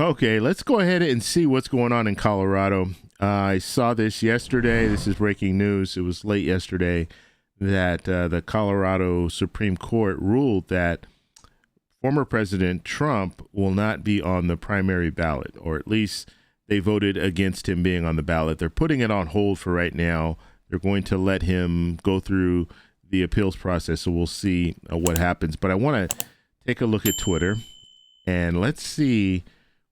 Okay, let's go ahead and see what's going on in Colorado. I saw this yesterday. This is breaking news. It was late yesterday that the Colorado Supreme Court ruled that former President Trump will not be on the primary ballot, or at least they voted against him being on the ballot. They're putting it on hold for right now. They're going to let him go through the appeals process, so we'll see what happens. But I want to take a look at Twitter, and let's see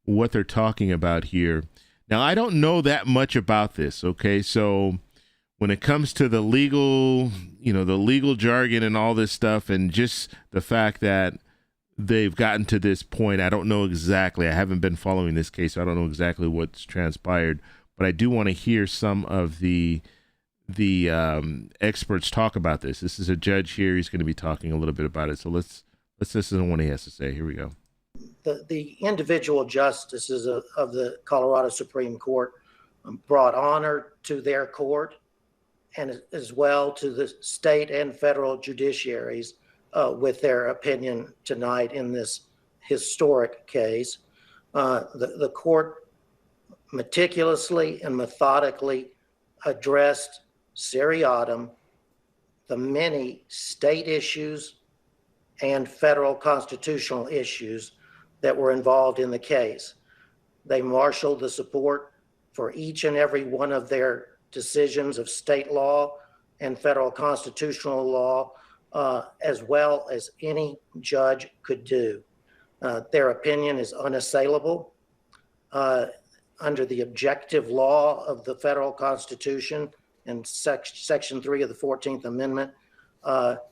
what they're talking about here. Now, I don't know that much about this, okay? So when it comes to the legal, the legal jargon and all this stuff, and just the fact that they've gotten to this point, I don't know exactly. I haven't been following this case, so I don't know exactly what's transpired. But I do want to hear some of the experts talk about this. This is a judge here. He's going to be talking a little bit about it. So let's listen to what he has to say. Here we go. The individual justices of the Colorado Supreme Court brought honor to their court and as well to the state and federal judiciaries with their opinion tonight in this historic case. The court meticulously and methodically addressed seriatim the many state issues and federal constitutional issues that were involved in the case. They marshaled the support for each and every one of their decisions of state law and federal constitutional law, as well as any judge could do. Their opinion is unassailable. Under the objective law of the federal Constitution and Section 3 of the 14th Amendment, the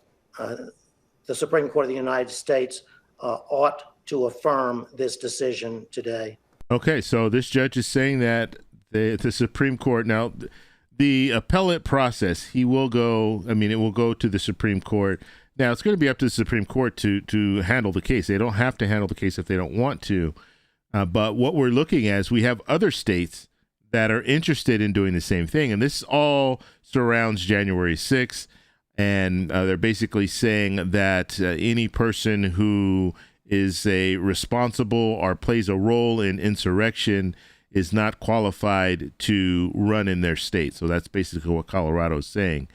Supreme Court of the United States ought to affirm this decision today. Okay, so this judge is saying that the Supreme Court, now the appellate process, it will go to the Supreme Court. Now, it's going to be up to the Supreme Court to handle the case. They don't have to handle the case if they don't want to. But what we're looking at is we have other states that are interested in doing the same thing. And this all surrounds January 6th. And they're basically saying that any person who is a responsible or plays a role in insurrection is not qualified to run in their state. So that's basically what Colorado is saying.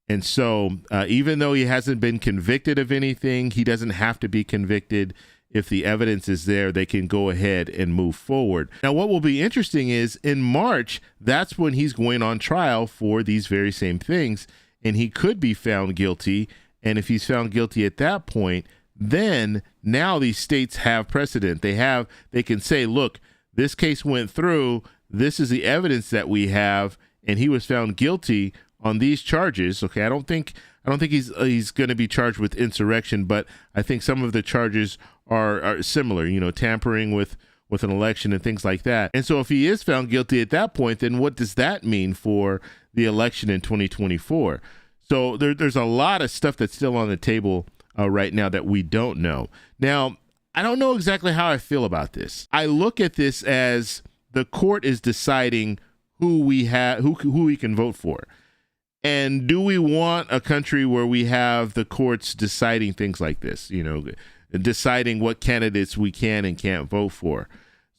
And so even though he hasn't been convicted of anything, he doesn't have to be convicted. If the evidence is there, they can go ahead and move forward. Now, what will be interesting is in March, that's when he's going on trial for these very same things, and he could be found guilty. And if he's found guilty at that point, then now these states have precedent. They can say, look, this case went through. This is the evidence that we have, and he was found guilty on these charges. Okay, I don't think he's going to be charged with insurrection, but I think some of the charges are similar. Tampering with an election and things like that. And so if he is found guilty at that point, then what does that mean for the election in 2024? So there's a lot of stuff that's still on the table right now that we don't know. Now, I don't know exactly how I feel about this. I look at this as the court is deciding who we can vote for. And do we want a country where we have the courts deciding things like this, deciding what candidates we can and can't vote for?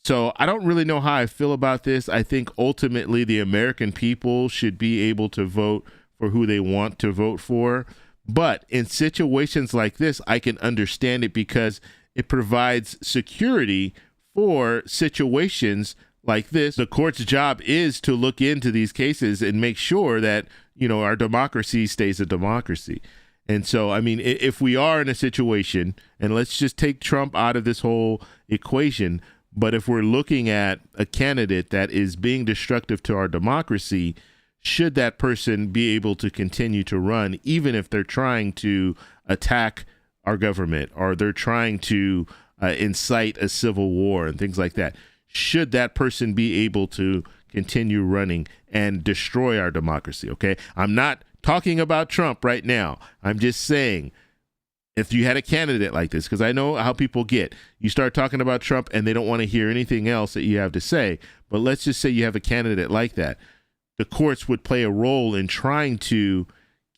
So I don't really know how I feel about this. I think ultimately the American people should be able to vote for who they want to vote for. But in situations like this, I can understand it because it provides security for situations like this. The court's job is to look into these cases and make sure that, our democracy stays a democracy. And so, if we are in a situation, and let's just take Trump out of this whole equation, but if we're looking at a candidate that is being destructive to our democracy, should that person be able to continue to run, even if they're trying to attack our government or they're trying to incite a civil war and things like that? Should that person be able to continue running and destroy our democracy? Okay, I'm not talking about Trump right now. I'm just saying, if you had a candidate like this, because I know how people get. You start talking about Trump and they don't want to hear anything else that you have to say. But let's just say you have a candidate like that. The courts would play a role in trying to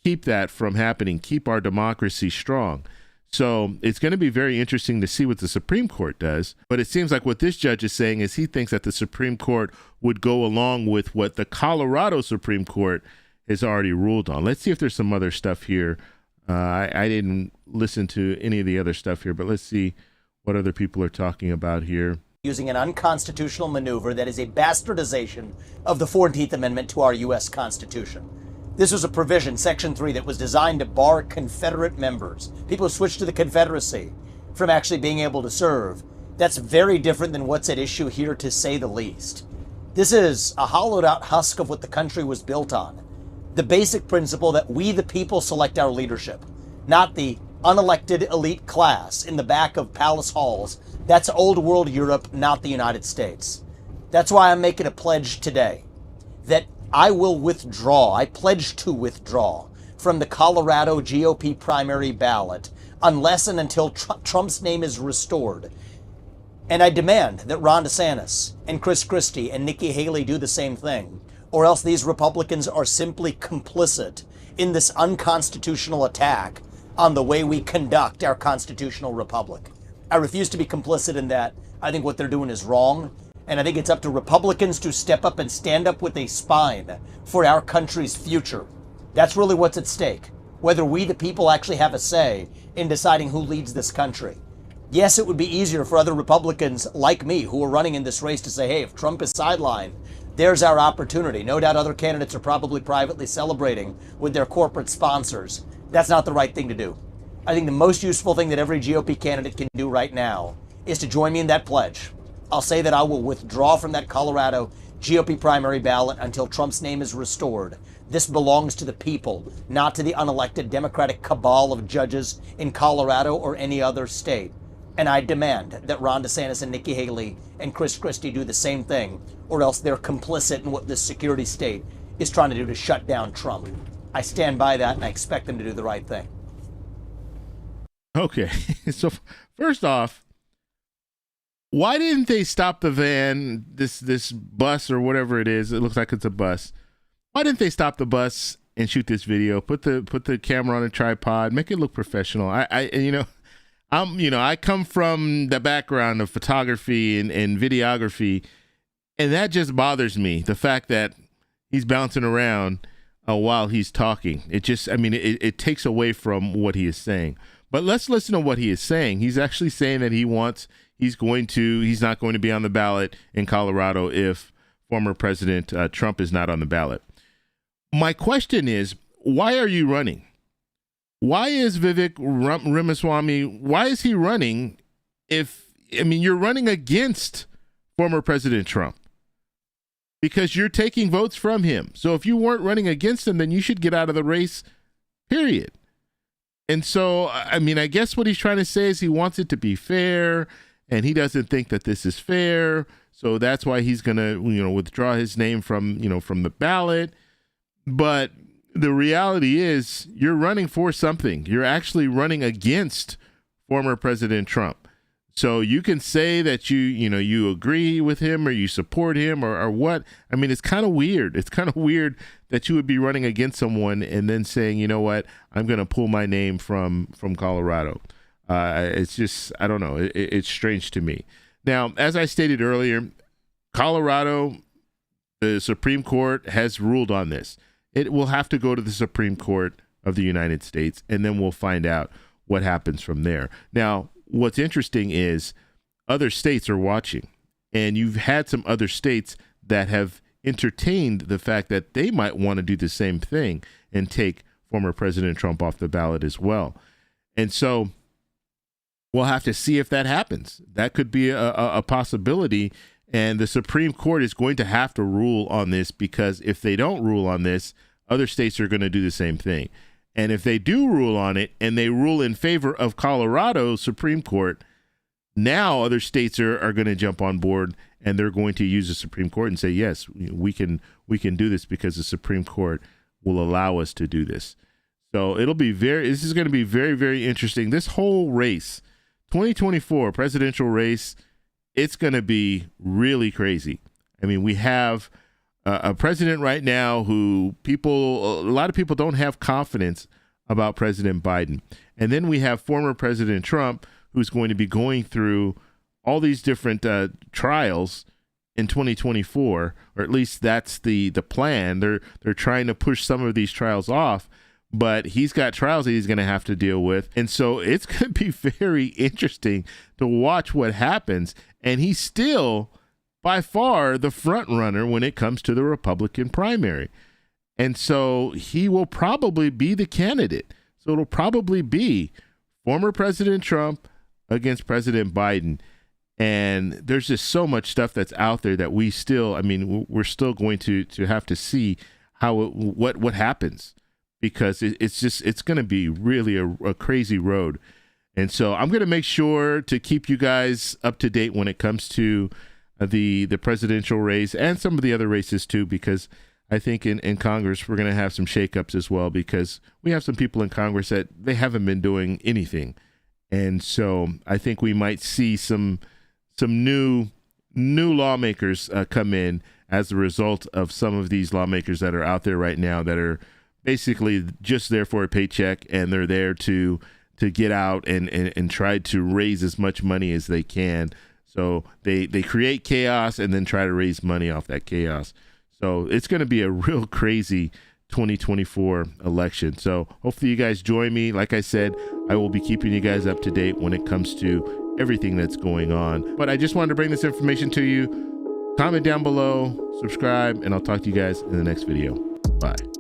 keep that from happening, keep our democracy strong. So it's going to be very interesting to see what the Supreme Court does. But it seems like what this judge is saying is he thinks that the Supreme Court would go along with what the Colorado Supreme Court has already ruled on. Let's see if there's some other stuff here. I didn't listen to any of the other stuff here, but let's see what other people are talking about here. Using an unconstitutional maneuver that is a bastardization of the 14th Amendment to our U.S. Constitution. This was a provision, Section 3, that was designed to bar Confederate members, people who switched to the Confederacy, from actually being able to serve. That's very different than what's at issue here, to say the least. This is a hollowed out husk of what the country was built on. The basic principle that we, the people, select our leadership, not the unelected elite class in the back of palace halls. That's old world Europe, not the United States. That's why I'm making a pledge today that I will withdraw, I pledge to withdraw from the Colorado GOP primary ballot unless and until Trump's name is restored. And I demand that Ron DeSantis and Chris Christie and Nikki Haley do the same thing, or else these Republicans are simply complicit in this unconstitutional attack on the way we conduct our constitutional republic. I refuse to be complicit in that. I think what they're doing is wrong. And I think it's up to Republicans to step up and stand up with a spine for our country's future. That's really what's at stake. Whether we, the people, actually have a say in deciding who leads this country. Yes, it would be easier for other Republicans like me who are running in this race to say, hey, if Trump is sidelined, there's our opportunity. No doubt other candidates are probably privately celebrating with their corporate sponsors. That's not the right thing to do. I think the most useful thing that every GOP candidate can do right now is to join me in that pledge. I'll say that I will withdraw from that Colorado GOP primary ballot until Trump's name is restored. This belongs to the people, not to the unelected Democratic cabal of judges in Colorado or any other state. And I demand that Ron DeSantis and Nikki Haley and Chris Christie do the same thing, or else they're complicit in what this security state is trying to do to shut down Trump. I stand by that, and I expect them to do the right thing. Okay, so first off, why didn't they stop the van, this bus or whatever it is? It looks like it's a bus. Why didn't they stop the bus and shoot this video? Put the camera on a tripod, make it look professional. I come from the background of photography and videography, and that just bothers me. The fact that he's bouncing around while he's talking. It takes away from what he is saying. But let's listen to what he is saying. He's actually saying that he's not going to be on the ballot in Colorado if former President Trump is not on the ballot. My question is, why are you running? Why is Vivek Ramaswamy, why is he running you're running against former President Trump because you're taking votes from him. So if you weren't running against him, then you should get out of the race, period. And so, I guess what he's trying to say is he wants it to be fair, and he doesn't think that this is fair. So that's why he's going to, withdraw his name from the ballot. But the reality is you're running for something. You're actually running against former President Trump. So you can say that you agree with him or you support him or what. It's kind of weird. It's kind of weird that you would be running against someone and then saying, you know what, I'm going to pull my name from Colorado. It's just, I don't know. It's strange to me. Now, as I stated earlier, Colorado, the Supreme Court has ruled on this. It will have to go to the Supreme Court of the United States, and then we'll find out what happens from there. Now, what's interesting is other states are watching, and you've had some other states that have entertained the fact that they might want to do the same thing and take former President Trump off the ballot as well. And so we'll have to see if that happens. That could be a possibility, and the Supreme Court is going to have to rule on this, because if they don't rule on this, other states are going to do the same thing. And if they do rule on it and they rule in favor of Colorado's Supreme Court, now other states are going to jump on board, and they're going to use the Supreme Court and say, yes, we can do this because the Supreme Court will allow us to do this. So this is going to be very, very interesting. This whole race, 2024 presidential race, it's going to be really crazy. We have a president right now who a lot of people don't have confidence about President Biden. And then we have former President Trump, who's going to be going through all these different trials in 2024, or at least that's the plan. They're trying to push some of these trials off, but he's got trials that he's going to have to deal with. And so it's going to be very interesting to watch what happens. And he's still by far the front runner when it comes to the Republican primary. And so he will probably be the candidate. So it'll probably be former President Trump against President Biden. And there's just so much stuff that's out there that we still, I mean, we're still going to have to see what happens, because it's going to be really a crazy road. And so I'm going to make sure to keep you guys up to date when it comes to the presidential race and some of the other races too, because I think in Congress, we're going to have some shakeups as well, because we have some people in Congress that they haven't been doing anything. And so I think we might see some new lawmakers come in as a result of some of these lawmakers that are out there right now that are basically just there for a paycheck, and they're there to get out and try to raise as much money as they can. So they create chaos and then try to raise money off that chaos. So it's going to be a real crazy 2024 election. So hopefully you guys join me. Like I said, I will be keeping you guys up to date when it comes to everything that's going on. But I just wanted to bring this information to you. Comment down below, subscribe, and I'll talk to you guys in the next video. Bye.